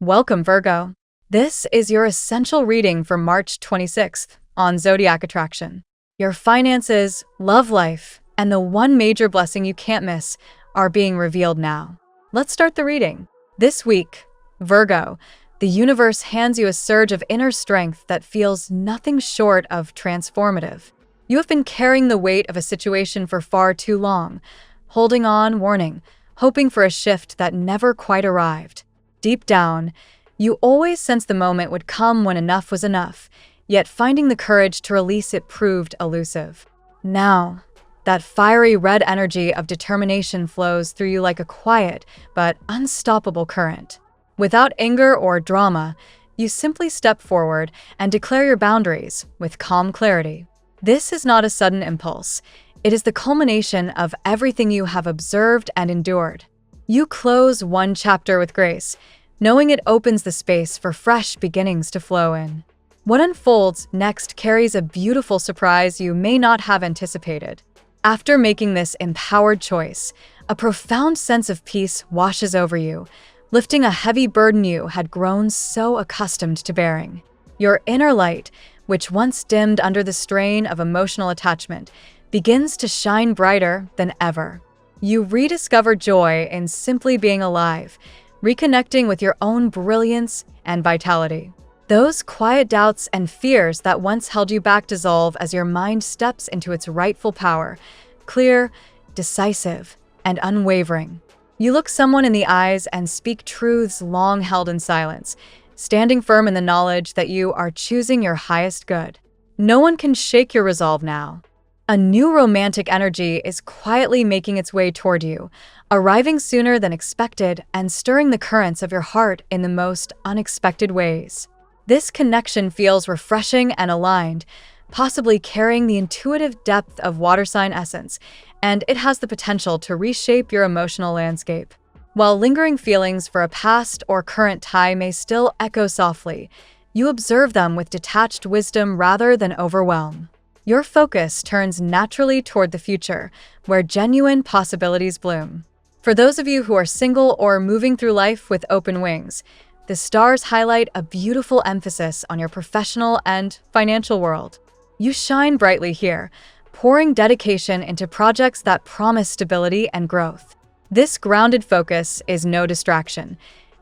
Welcome, Virgo. This is your essential reading for March 26th on Zodiac attraction. Your finances, love life, and the one major blessing you can't miss are being revealed now. Let's start the reading. This week, Virgo, the universe hands you a surge of inner strength that feels nothing short of transformative. You have been carrying the weight of a situation for far too long, holding on, warning, hoping for a shift that never quite arrived. Deep down, you always sensed the moment would come when enough was enough, yet finding the courage to release it proved elusive. Now, that fiery red energy of determination flows through you like a quiet but unstoppable current. Without anger or drama, you simply step forward and declare your boundaries with calm clarity. This is not a sudden impulse. It is the culmination of everything you have observed and endured. You close one chapter with grace, knowing it opens the space for fresh beginnings to flow in. What unfolds next carries a beautiful surprise you may not have anticipated. After making this empowered choice, a profound sense of peace washes over you, lifting a heavy burden you had grown so accustomed to bearing. Your inner light, which once dimmed under the strain of emotional attachment, begins to shine brighter than ever. You rediscover joy in simply being alive, reconnecting with your own brilliance and vitality. Those quiet doubts and fears that once held you back dissolve as your mind steps into its rightful power, clear, decisive, and unwavering. You look someone in the eyes and speak truths long held in silence, standing firm in the knowledge that you are choosing your highest good. No one can shake your resolve now. A new romantic energy is quietly making its way toward you, arriving sooner than expected and stirring the currents of your heart in the most unexpected ways. This connection feels refreshing and aligned, possibly carrying the intuitive depth of water sign essence, and it has the potential to reshape your emotional landscape. While lingering feelings for a past or current tie may still echo softly, you observe them with detached wisdom rather than overwhelm. Your focus turns naturally toward the future, where genuine possibilities bloom. For those of you who are single or moving through life with open wings, the stars highlight a beautiful emphasis on your professional and financial world. You shine brightly here, pouring dedication into projects that promise stability and growth. This grounded focus is no distraction.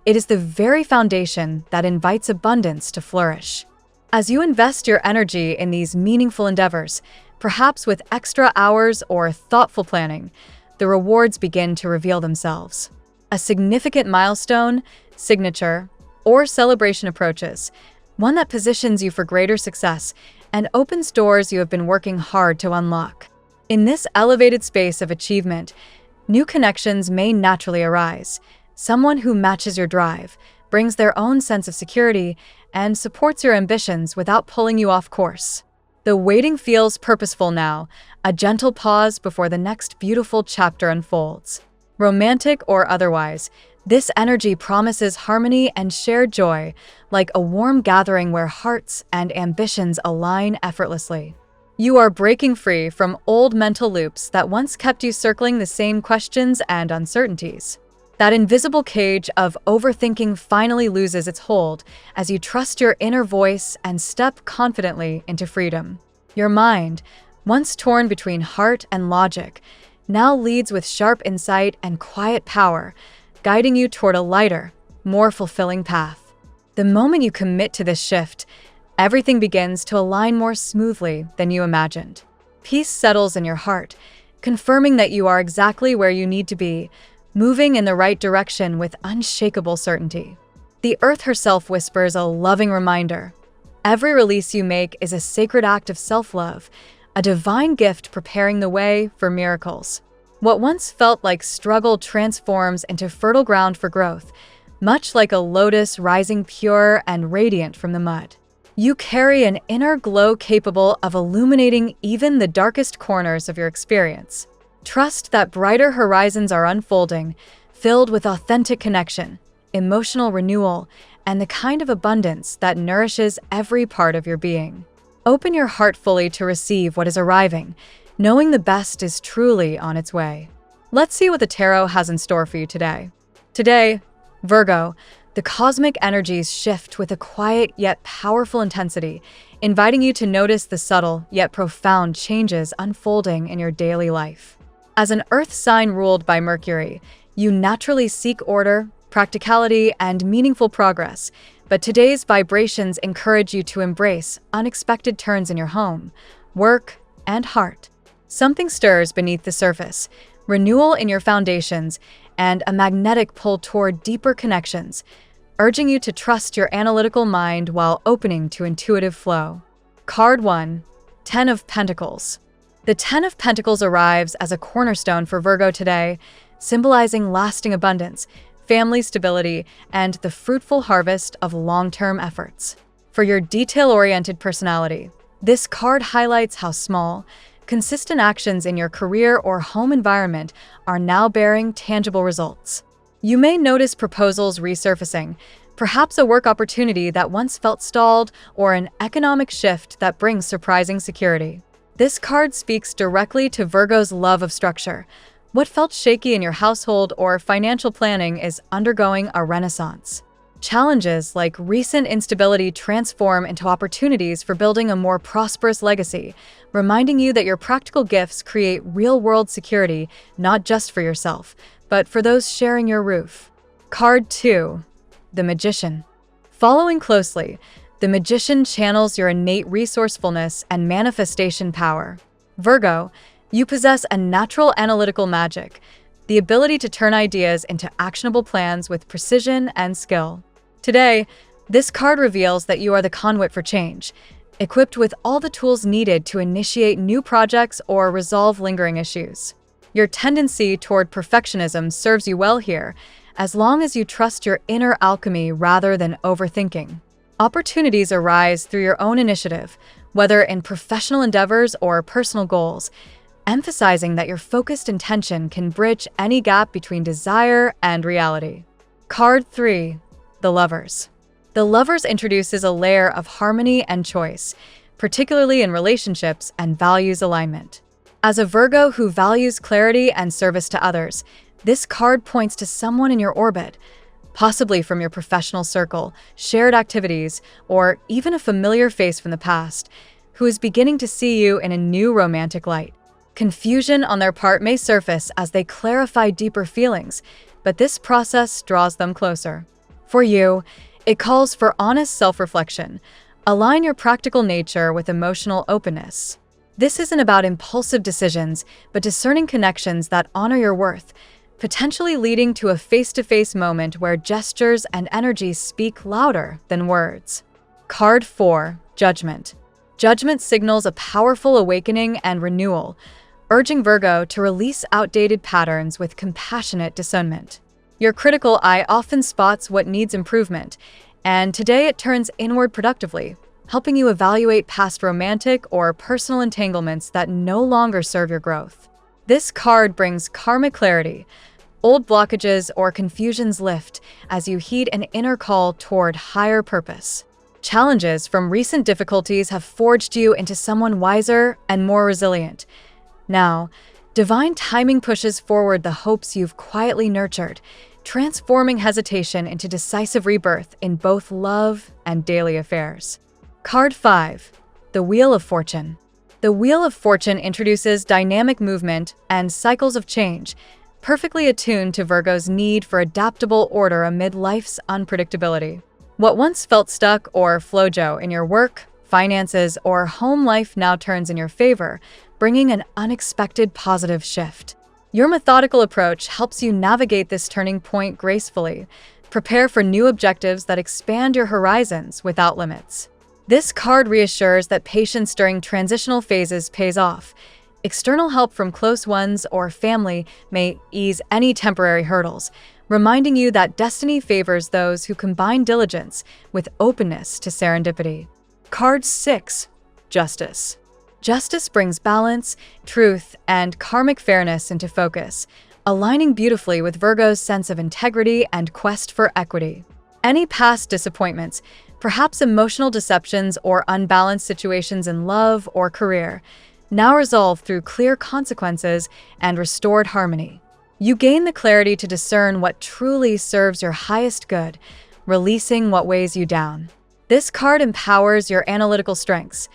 It is the very foundation that invites abundance to flourish. As you invest your energy in these meaningful endeavors, perhaps with extra hours or thoughtful planning, the rewards begin to reveal themselves. A significant milestone, signature, or celebration approaches, one that positions you for greater success and opens doors you have been working hard to unlock. In this elevated space of achievement, new connections may naturally arise. Someone who matches your drive, brings their own sense of security, and supports your ambitions without pulling you off course. The waiting feels purposeful now, a gentle pause before the next beautiful chapter unfolds. Romantic or otherwise, this energy promises harmony and shared joy, like a warm gathering where hearts and ambitions align effortlessly. You are breaking free from old mental loops that once kept you circling the same questions and uncertainties. That invisible cage of overthinking finally loses its hold as you trust your inner voice and step confidently into freedom. Your mind, once torn between heart and logic, now leads with sharp insight and quiet power, guiding you toward a lighter, more fulfilling path. The moment you commit to this shift, everything begins to align more smoothly than you imagined. Peace settles in your heart, confirming that you are exactly where you need to be, moving in the right direction with unshakable certainty. The earth herself whispers a loving reminder. Every release you make is a sacred act of self-love, a divine gift preparing the way for miracles. What once felt like struggle transforms into fertile ground for growth, much like a lotus rising pure and radiant from the mud. You carry an inner glow capable of illuminating even the darkest corners of your experience. Trust that brighter horizons are unfolding, filled with authentic connection, emotional renewal, and the kind of abundance that nourishes every part of your being. Open your heart fully to receive what is arriving, knowing the best is truly on its way. Let's see what the tarot has in store for you today. Today, Virgo, The cosmic energies shift with a quiet yet powerful intensity, inviting you to notice the subtle yet profound changes unfolding in your daily life. As an Earth sign ruled by Mercury, you naturally seek order, practicality, and meaningful progress, but today's vibrations encourage you to embrace unexpected turns in your home, work, and heart. Something stirs beneath the surface, renewal in your foundations, and a magnetic pull toward deeper connections, urging you to trust your analytical mind while opening to intuitive flow. Card 1. Ten of Pentacles. The Ten of Pentacles arrives as a cornerstone for Virgo today, symbolizing lasting abundance, family stability, and the fruitful harvest of long-term efforts. For your detail-oriented personality, this card highlights how small, consistent actions in your career or home environment are now bearing tangible results. You may notice proposals resurfacing, perhaps a work opportunity that once felt stalled or an economic shift that brings surprising security. This card speaks directly to Virgo's love of structure. What felt shaky in your household or financial planning is undergoing a renaissance. Challenges like recent instability transform into opportunities for building a more prosperous legacy, reminding you that your practical gifts create real-world security not just for yourself, but for those sharing your roof. Card 2. The Magician. Following closely, the Magician channels your innate resourcefulness and manifestation power. Virgo, you possess a natural analytical magic, the ability to turn ideas into actionable plans with precision and skill. Today, this card reveals that you are the conduit for change, equipped with all the tools needed to initiate new projects or resolve lingering issues. Your tendency toward perfectionism serves you well here, as long as you trust your inner alchemy rather than overthinking. Opportunities arise through your own initiative, whether in professional endeavors or personal goals, emphasizing that your focused intention can bridge any gap between desire and reality. Card 3. The Lovers. The Lovers introduces a layer of harmony and choice, particularly in relationships and values alignment. As a Virgo who values clarity and service to others, this card points to someone in your orbit, possibly from your professional circle, shared activities, or even a familiar face from the past, who is beginning to see you in a new romantic light. Confusion on their part may surface as they clarify deeper feelings, but this process draws them closer. For you, it calls for honest self-reflection. Align your practical nature with emotional openness. This isn't about impulsive decisions, but discerning connections that honor your worth, potentially leading to a face-to-face moment where gestures and energy speak louder than words. Card 4. Judgment. Judgment signals a powerful awakening and renewal, urging Virgo to release outdated patterns with compassionate discernment. Your critical eye often spots what needs improvement, and today it turns inward productively, helping you evaluate past romantic or personal entanglements that no longer serve your growth. This card brings karmic clarity. Old blockages or confusions lift as you heed an inner call toward higher purpose. Challenges from recent difficulties have forged you into someone wiser and more resilient. Now, divine timing pushes forward the hopes you've quietly nurtured, transforming hesitation into decisive rebirth in both love and daily affairs. Card 5. The Wheel of Fortune. The Wheel of Fortune introduces dynamic movement and cycles of change, perfectly attuned to Virgo's need for adaptable order amid life's unpredictability. What once felt stuck or flojo in your work, finances, or home life now turns in your favor, bringing an unexpected positive shift. Your methodical approach helps you navigate this turning point gracefully. Prepare for new objectives that expand your horizons without limits. This card reassures that patience during transitional phases pays off. External help from close ones or family may ease any temporary hurdles, reminding you that destiny favors those who combine diligence with openness to serendipity. Card 6. Justice. Justice brings balance, truth, and karmic fairness into focus, aligning beautifully with Virgo's sense of integrity and quest for equity. Any past disappointments, perhaps emotional deceptions or unbalanced situations in love or career, now resolved through clear consequences and restored harmony. You gain the clarity to discern what truly serves your highest good, releasing what weighs you down. This card empowers your analytical strengths.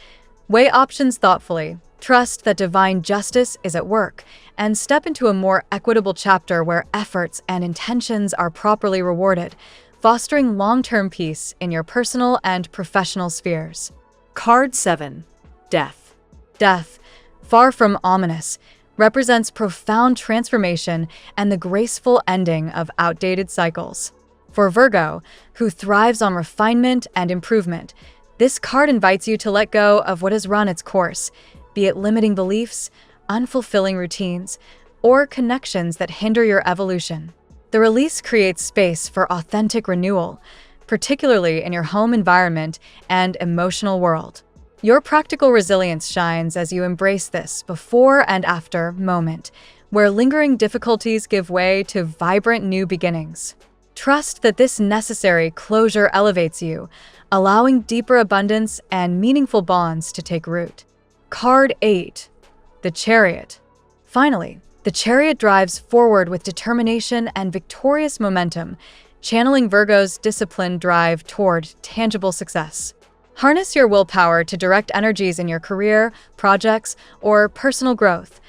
Weigh options thoughtfully, trust that divine justice is at work, and step into a more equitable chapter where efforts and intentions are properly rewarded, fostering long-term peace in your personal and professional spheres. Card 7. Death. Death, far from ominous, represents profound transformation and the graceful ending of outdated cycles. For Virgo, who thrives on refinement and improvement, this card invites you to let go of what has run its course, be it limiting beliefs, unfulfilling routines, or connections that hinder your evolution. The release creates space for authentic renewal, particularly in your home environment and emotional world. Your practical resilience shines as you embrace this before and after moment, where lingering difficulties give way to vibrant new beginnings. Trust that this necessary closure elevates you, allowing deeper abundance and meaningful bonds to take root. Card 8. The Chariot. Finally, the Chariot drives forward with determination and victorious momentum, channeling Virgo's disciplined drive toward tangible success. Harness your willpower to direct energies in your career, projects, or personal growth.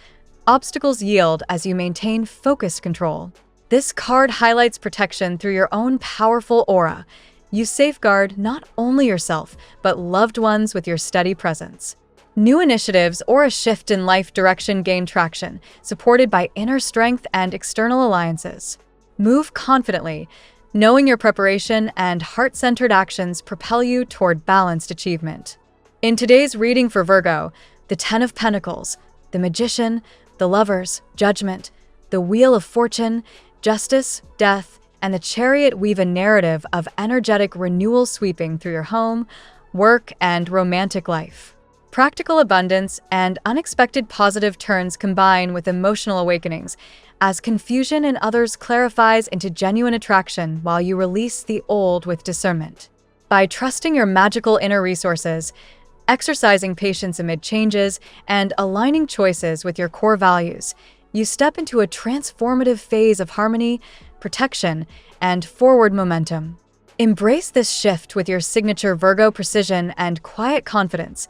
Obstacles yield as you maintain focused control. This card highlights protection through your own powerful aura. You safeguard not only yourself, but loved ones with your steady presence. New initiatives or a shift in life direction gain traction, supported by inner strength and external alliances. Move confidently, knowing your preparation and heart-centered actions propel you toward balanced achievement. In today's reading for Virgo, the Ten of Pentacles, the Magician, the Lovers, Judgment, the Wheel of Fortune, Justice, Death, and the Chariot weave a narrative of energetic renewal sweeping through your home, work, and romantic life. Practical abundance and unexpected positive turns combine with emotional awakenings, as confusion in others clarifies into genuine attraction while you release the old with discernment. By trusting your magical inner resources, exercising patience amid changes, and aligning choices with your core values, you step into a transformative phase of harmony, protection, and forward momentum. Embrace this shift with your signature Virgo precision and quiet confidence.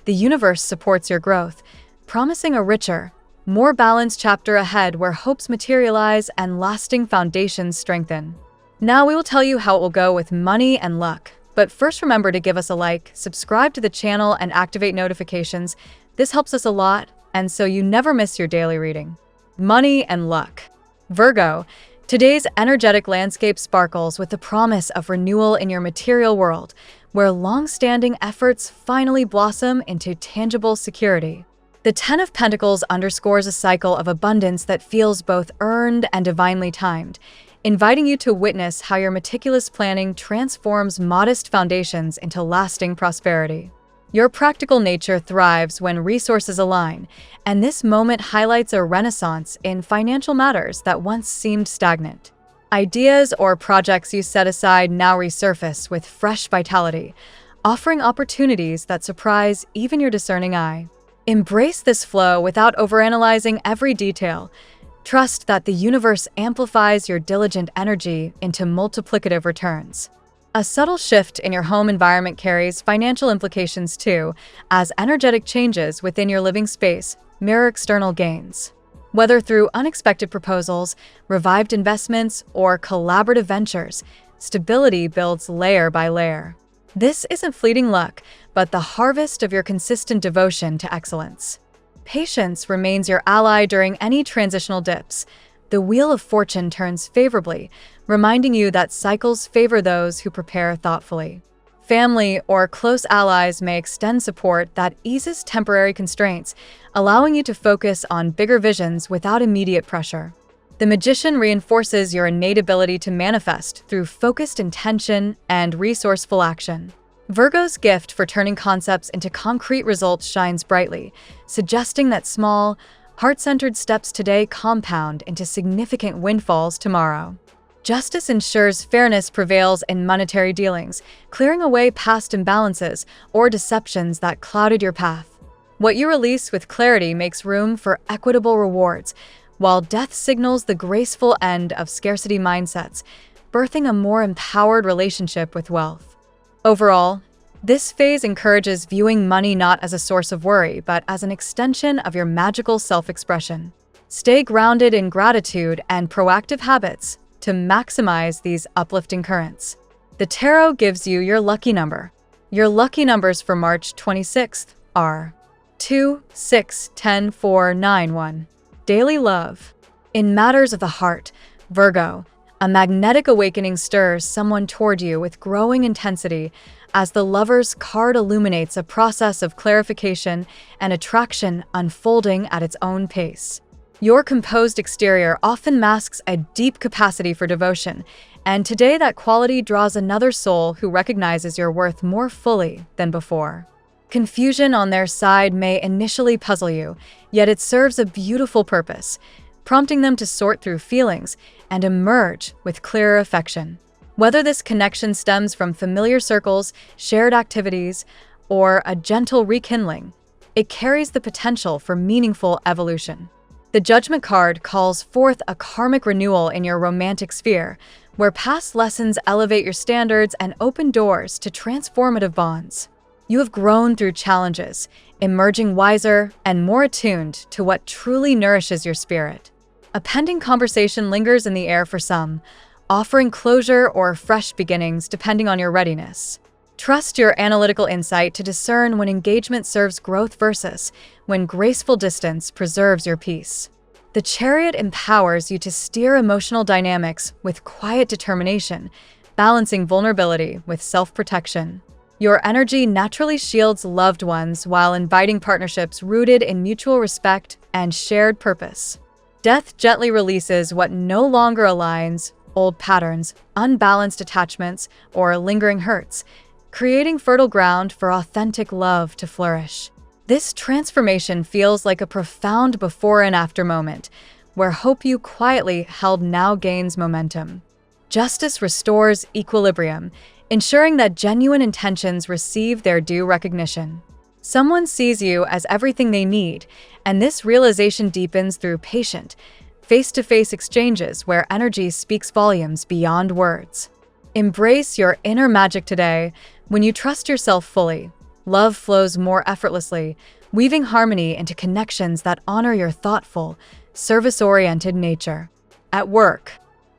The universe supports your growth, promising a richer, more balanced chapter ahead where hopes materialize and lasting foundations strengthen. Now we will tell you how it will go with money and luck. But first, remember to give us a like, subscribe to the channel, and activate notifications. This helps us a lot, and so you never miss your daily reading. Money and luck. Virgo, today's energetic landscape sparkles with the promise of renewal in your material world, where long-standing efforts finally blossom into tangible security. The Ten of Pentacles underscores a cycle of abundance that feels both earned and divinely timed, inviting you to witness how your meticulous planning transforms modest foundations into lasting prosperity. Your practical nature thrives when resources align, and this moment highlights a renaissance in financial matters that once seemed stagnant. Ideas or projects you set aside now resurface with fresh vitality, offering opportunities that surprise even your discerning eye. Embrace this flow without overanalyzing every detail. Trust that the universe amplifies your diligent energy into multiplicative returns. A subtle shift in your home environment carries financial implications too, as energetic changes within your living space mirror external gains. Whether through unexpected proposals, revived investments, or collaborative ventures, stability builds layer by layer. This isn't fleeting luck, but the harvest of your consistent devotion to excellence. Patience remains your ally during any transitional dips. The Wheel of Fortune turns favorably, reminding you that cycles favor those who prepare thoughtfully. Family or close allies may extend support that eases temporary constraints, allowing you to focus on bigger visions without immediate pressure. The Magician reinforces your innate ability to manifest through focused intention and resourceful action. Virgo's gift for turning concepts into concrete results shines brightly, suggesting that small, heart-centered steps today compound into significant windfalls tomorrow. Justice ensures fairness prevails in monetary dealings, clearing away past imbalances or deceptions that clouded your path. What you release with clarity makes room for equitable rewards, while death signals the graceful end of scarcity mindsets. birthing a more empowered relationship with wealth. Overall, this phase encourages viewing money not as a source of worry, but as an extension of your magical self-expression. Stay grounded in gratitude and proactive habits to maximize these uplifting currents. The tarot gives you your lucky number. Your lucky numbers for March 26th are 2, 6, 10, 4, 9, 1. Daily love. In matters of the heart, Virgo, a magnetic awakening stirs someone toward you with growing intensity as the Lover's card illuminates a process of clarification and attraction unfolding at its own pace. Your composed exterior often masks a deep capacity for devotion, and today that quality draws another soul who recognizes your worth more fully than before. Confusion on their side may initially puzzle you, yet it serves a beautiful purpose, prompting them to sort through feelings and emerge with clearer affection. Whether this connection stems from familiar circles, shared activities, or a gentle rekindling, it carries the potential for meaningful evolution. The Judgment card calls forth a karmic renewal in your romantic sphere, where past lessons elevate your standards and open doors to transformative bonds. You have grown through challenges, emerging wiser and more attuned to what truly nourishes your spirit. A pending conversation lingers in the air for some, offering closure or fresh beginnings depending on your readiness. Trust your analytical insight to discern when engagement serves growth versus when graceful distance preserves your peace. The Chariot empowers you to steer emotional dynamics with quiet determination, balancing vulnerability with self-protection. Your energy naturally shields loved ones while inviting partnerships rooted in mutual respect and shared purpose. Death gently releases what no longer aligns, old patterns, unbalanced attachments, or lingering hurts, creating fertile ground for authentic love to flourish. This transformation feels like a profound before and after moment, where hope you quietly held now gains momentum. Justice restores equilibrium, ensuring that genuine intentions receive their due recognition. Someone sees you as everything they need, and this realization deepens through patient, face-to-face exchanges where energy speaks volumes beyond words. Embrace your inner magic today. When you trust yourself fully, love flows more effortlessly, weaving harmony into connections that honor your thoughtful, service-oriented nature. At work,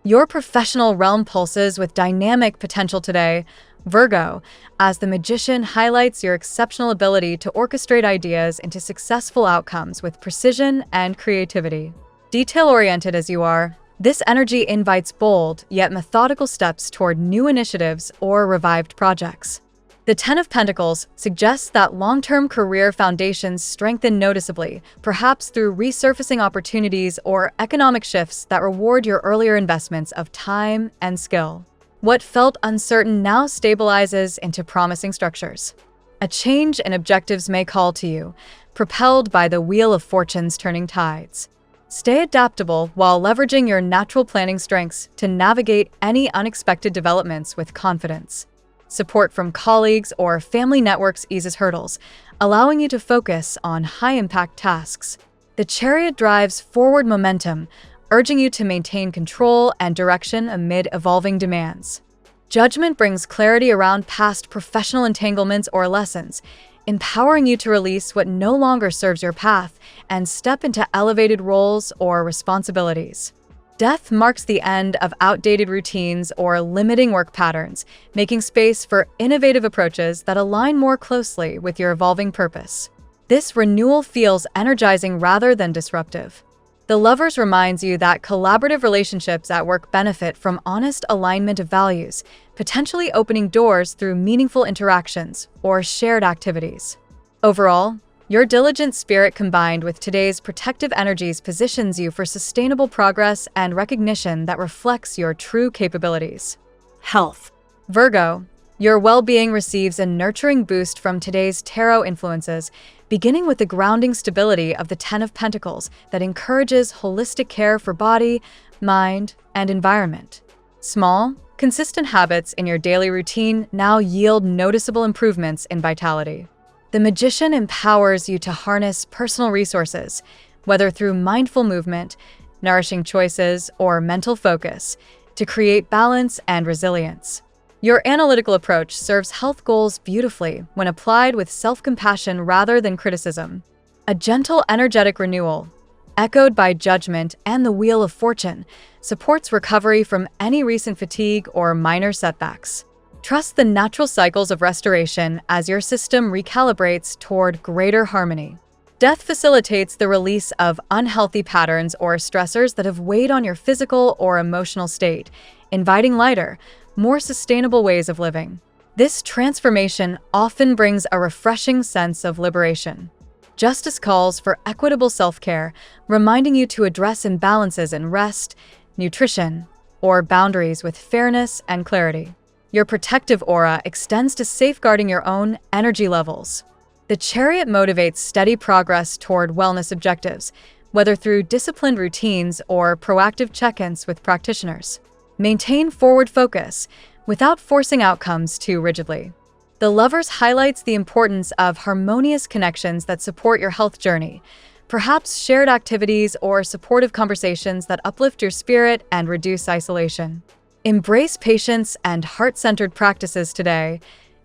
your professional realm pulses with dynamic potential today, Virgo, as the Magician highlights your exceptional ability to orchestrate ideas into successful outcomes with precision and creativity. Detail-oriented as you are, this energy invites bold yet methodical steps toward new initiatives or revived projects. The Ten of Pentacles suggests that long-term career foundations strengthen noticeably, perhaps through resurfacing opportunities or economic shifts that reward your earlier investments of time and skill. What felt uncertain now stabilizes into promising structures. A change in objectives may call to you, propelled by the Wheel of Fortune's turning tides. Stay adaptable while leveraging your natural planning strengths to navigate any unexpected developments with confidence. Support from colleagues or family networks eases hurdles, allowing you to focus on high-impact tasks. The Chariot drives forward momentum, urging you to maintain control and direction amid evolving demands. Judgment brings clarity around past professional entanglements or lessons, empowering you to release what no longer serves your path and step into elevated roles or responsibilities. Death marks the end of outdated routines or limiting work patterns, making space for innovative approaches that align more closely with your evolving purpose. This renewal feels energizing rather than disruptive. The Lovers reminds you that collaborative relationships at work benefit from honest alignment of values, potentially opening doors through meaningful interactions or shared activities. Overall, your diligent spirit combined with today's protective energies positions you for sustainable progress and recognition that reflects your true capabilities. Health. Virgo, your well-being receives a nurturing boost from today's tarot influences, beginning with the grounding stability of the Ten of Pentacles that encourages holistic care for body, mind, and environment. Small, consistent habits in your daily routine now yield noticeable improvements in vitality. The Magician empowers you to harness personal resources, whether through mindful movement, nourishing choices, or mental focus, to create balance and resilience. Your analytical approach serves health goals beautifully when applied with self-compassion rather than criticism. A gentle, energetic renewal, echoed by judgment and the Wheel of Fortune, supports recovery from any recent fatigue or minor setbacks. Trust the natural cycles of restoration as your system recalibrates toward greater harmony. Death facilitates the release of unhealthy patterns or stressors that have weighed on your physical or emotional state, inviting lighter, more sustainable ways of living. This transformation often brings a refreshing sense of liberation. Justice calls for equitable self-care, reminding you to address imbalances in rest, nutrition, or boundaries with fairness and clarity. Your protective aura extends to safeguarding your own energy levels. The Chariot motivates steady progress toward wellness objectives, whether through disciplined routines or proactive check-ins with practitioners. Maintain forward focus without forcing outcomes too rigidly. The Lovers highlights the importance of harmonious connections that support your health journey, perhaps shared activities or supportive conversations that uplift your spirit and reduce isolation. Embrace patience and heart-centered practices today.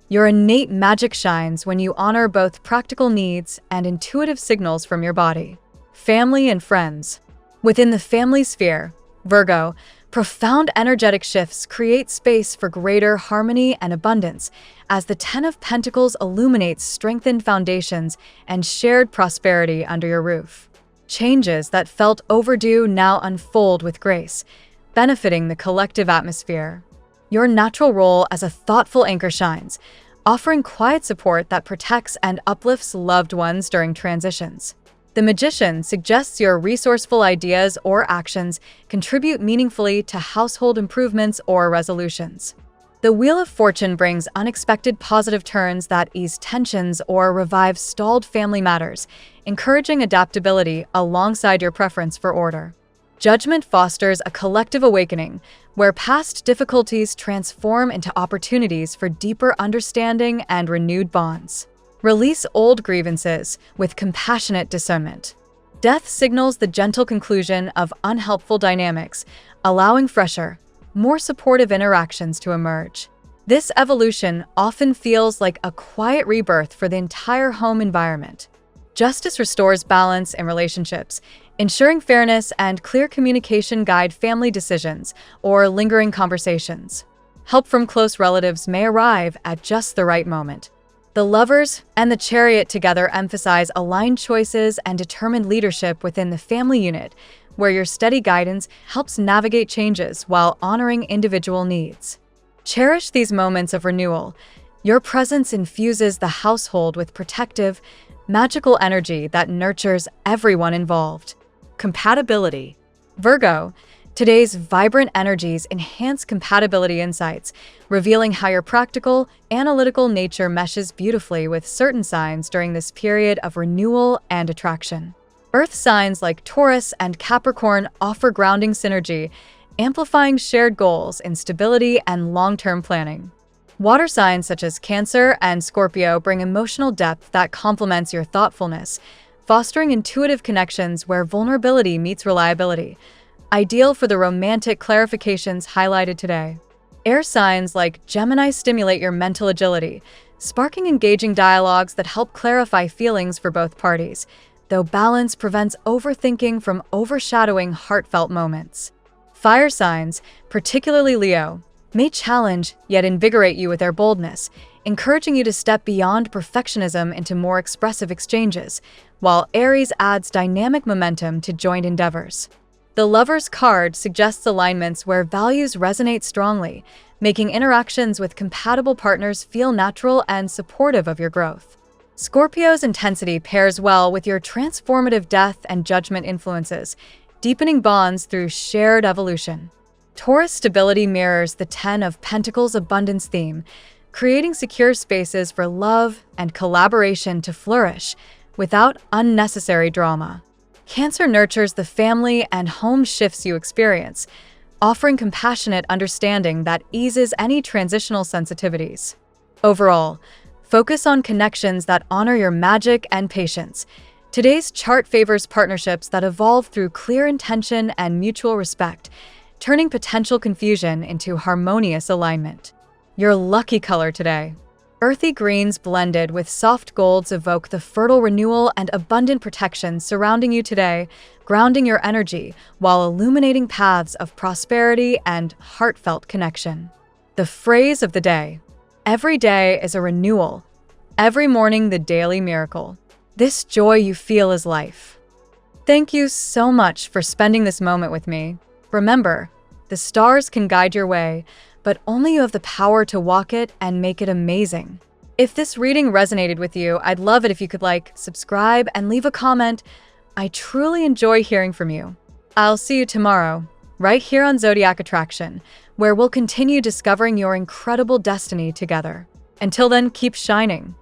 Your innate magic shines when you honor both practical needs and intuitive signals from your body. Family and friends. Within the family sphere, Virgo, profound energetic shifts create space for greater harmony and abundance as the Ten of Pentacles illuminates strengthened foundations and shared prosperity under your roof. Changes that felt overdue now unfold with grace, benefiting the collective atmosphere. Your natural role as a thoughtful anchor shines, offering quiet support that protects and uplifts loved ones during transitions. The Magician suggests your resourceful ideas or actions contribute meaningfully to household improvements or resolutions. The Wheel of Fortune brings unexpected positive turns that ease tensions or revive stalled family matters, encouraging adaptability alongside your preference for order. Judgment fosters a collective awakening, where past difficulties transform into opportunities for deeper understanding and renewed bonds. Release old grievances with compassionate discernment. Death signals the gentle conclusion of unhelpful dynamics, allowing fresher, more supportive interactions to emerge. This evolution often feels like a quiet rebirth for the entire home environment. Justice restores balance in relationships, ensuring fairness and clear communication guide family decisions or lingering conversations. Help from close relatives may arrive at just the right moment. The Lovers and the Chariot together emphasize aligned choices and determined leadership within the family unit, where your steady guidance helps navigate changes while honoring individual needs. Cherish these moments of renewal. Your presence infuses the household with protective, magical energy that nurtures everyone involved. Compatibility. Virgo, today's vibrant energies enhance compatibility insights, revealing how your practical, analytical nature meshes beautifully with certain signs during this period of renewal and attraction. Earth signs like Taurus and Capricorn offer grounding synergy, amplifying shared goals in stability and long-term planning. Water signs such as Cancer and Scorpio bring emotional depth that complements your thoughtfulness, fostering intuitive connections where vulnerability meets reliability, ideal for the romantic clarifications highlighted today. Air signs like Gemini stimulate your mental agility, sparking engaging dialogues that help clarify feelings for both parties, though balance prevents overthinking from overshadowing heartfelt moments. Fire signs, particularly Leo, may challenge yet invigorate you with their boldness, encouraging you to step beyond perfectionism into more expressive exchanges, while Aries adds dynamic momentum to joint endeavors. The Lover's card suggests alignments where values resonate strongly, making interactions with compatible partners feel natural and supportive of your growth. Scorpio's intensity pairs well with your transformative death and judgment influences, deepening bonds through shared evolution. Taurus stability mirrors the Ten of Pentacles abundance theme, creating secure spaces for love and collaboration to flourish without unnecessary drama. Cancer nurtures the family and home shifts you experience, offering compassionate understanding that eases any transitional sensitivities. Overall, focus on connections that honor your magic and patience. Today's chart favors partnerships that evolve through clear intention and mutual respect, turning potential confusion into harmonious alignment. Your lucky color today. Earthy greens blended with soft golds evoke the fertile renewal and abundant protection surrounding you today, grounding your energy while illuminating paths of prosperity and heartfelt connection. The phrase of the day. Every day is a renewal. Every morning the daily miracle. This joy you feel is life. Thank you so much for spending this moment with me. Remember, the stars can guide your way, but only you have the power to walk it and make it amazing. If this reading resonated with you, I'd love it if you could like, subscribe, and leave a comment. I truly enjoy hearing from you. I'll see you tomorrow, right here on Zodiac Attraction, where we'll continue discovering your incredible destiny together. Until then, keep shining.